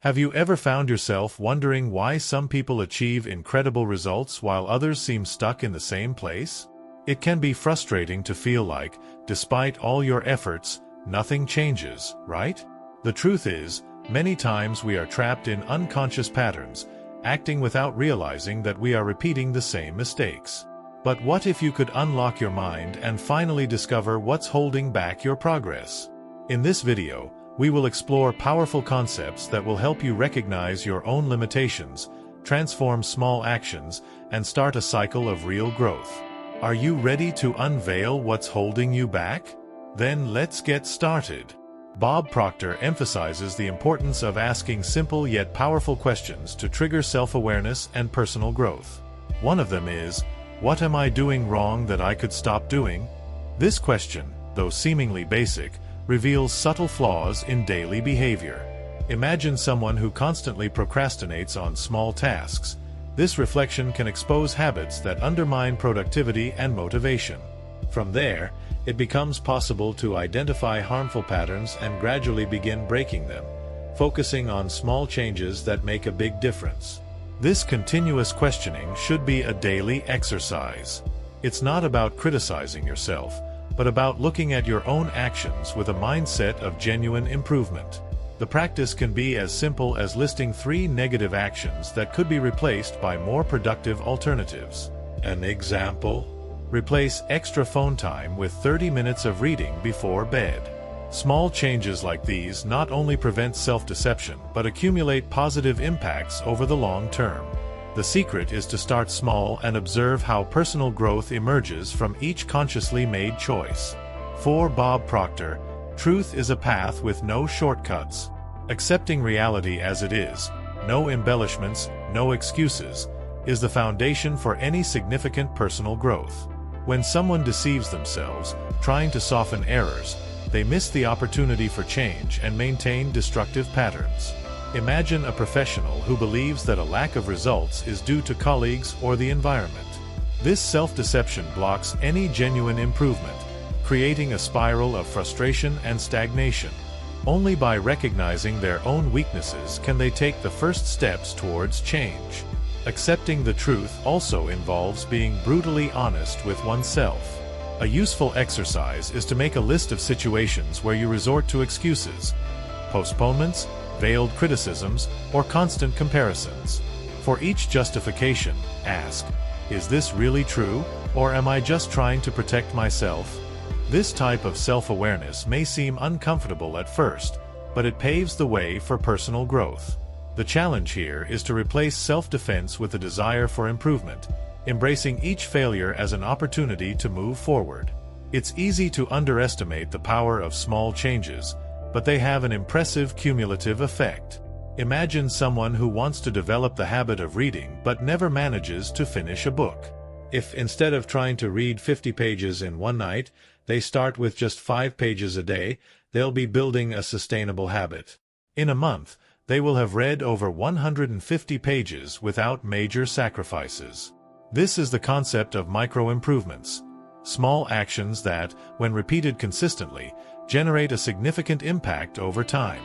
Have you ever found yourself wondering why some people achieve incredible results while others seem stuck in the same place? It can be frustrating to feel like, despite all your efforts, nothing changes, right? The truth is, many times we are trapped in unconscious patterns, acting without realizing that we are repeating the same mistakes. But what if you could unlock your mind and finally discover what's holding back your progress? In this video, we will explore powerful concepts that will help you recognize your own limitations, transform small actions, and start a cycle of real growth. Are you ready to unveil what's holding you back? Then let's get started. Bob Proctor emphasizes the importance of asking simple yet powerful questions to trigger self-awareness and personal growth. One of them is, what am I doing wrong that I could stop doing? This question, though seemingly basic, reveals subtle flaws in daily behavior. Imagine someone who constantly procrastinates on small tasks. This reflection can expose habits that undermine productivity and motivation. From there, it becomes possible to identify harmful patterns and gradually begin breaking them, focusing on small changes that make a big difference. This continuous questioning should be a daily exercise. It's not about criticizing yourself, but about looking at your own actions with a mindset of genuine improvement. The practice can be as simple as listing 3 negative actions that could be replaced by more productive alternatives. An example: replace extra phone time with 30 minutes of reading before bed. Small changes like these not only prevent self-deception but accumulate positive impacts over the long term. The secret is to start small and observe how personal growth emerges from each consciously made choice. For Bob Proctor, truth is a path with no shortcuts. Accepting reality as it is, no embellishments, no excuses, is the foundation for any significant personal growth. When someone deceives themselves, trying to soften errors, they miss the opportunity for change and maintain destructive patterns. Imagine a professional who believes that a lack of results is due to colleagues or the environment. This self-deception blocks any genuine improvement, creating a spiral of frustration and stagnation. Only by recognizing their own weaknesses can they take the first steps towards change. Accepting the truth also involves being brutally honest with oneself. A useful exercise is to make a list of situations where you resort to excuses, postponements, veiled criticisms, or constant comparisons. For each justification, ask, is this really true, or am I just trying to protect myself? This type of self-awareness may seem uncomfortable at first, but it paves the way for personal growth. The challenge here is to replace self-defense with a desire for improvement, embracing each failure as an opportunity to move forward. It's easy to underestimate the power of small changes, but they have an impressive cumulative effect. Imagine someone who wants to develop the habit of reading but never manages to finish a book. If instead of trying to read 50 pages in one night, they start with just 5 pages a day, they'll be building a sustainable habit. In a month, they will have read over 150 pages without major sacrifices. This is the concept of micro-improvements. Small actions that, when repeated consistently, generate a significant impact over time.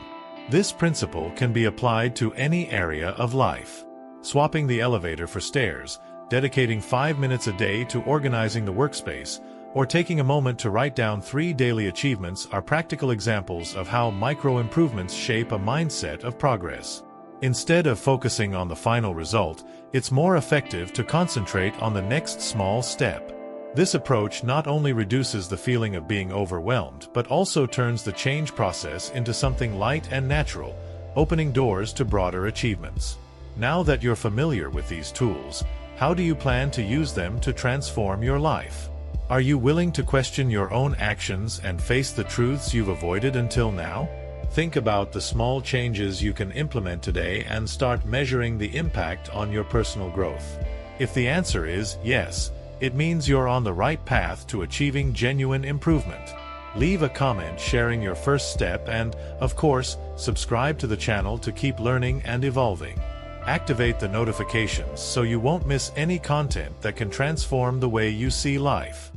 This principle can be applied to any area of life. Swapping the elevator for stairs, dedicating 5 minutes a day to organizing the workspace, or taking a moment to write down 3 daily achievements are practical examples of how micro-improvements shape a mindset of progress. Instead of focusing on the final result, it's more effective to concentrate on the next small step. This approach not only reduces the feeling of being overwhelmed, but also turns the change process into something light and natural, opening doors to broader achievements. Now that you're familiar with these tools, how do you plan to use them to transform your life? Are you willing to question your own actions and face the truths you've avoided until now? Think about the small changes you can implement today and start measuring the impact on your personal growth. If the answer is yes, it means you're on the right path to achieving genuine improvement. Leave a comment sharing your first step and, of course, subscribe to the channel to keep learning and evolving. Activate the notifications so you won't miss any content that can transform the way you see life.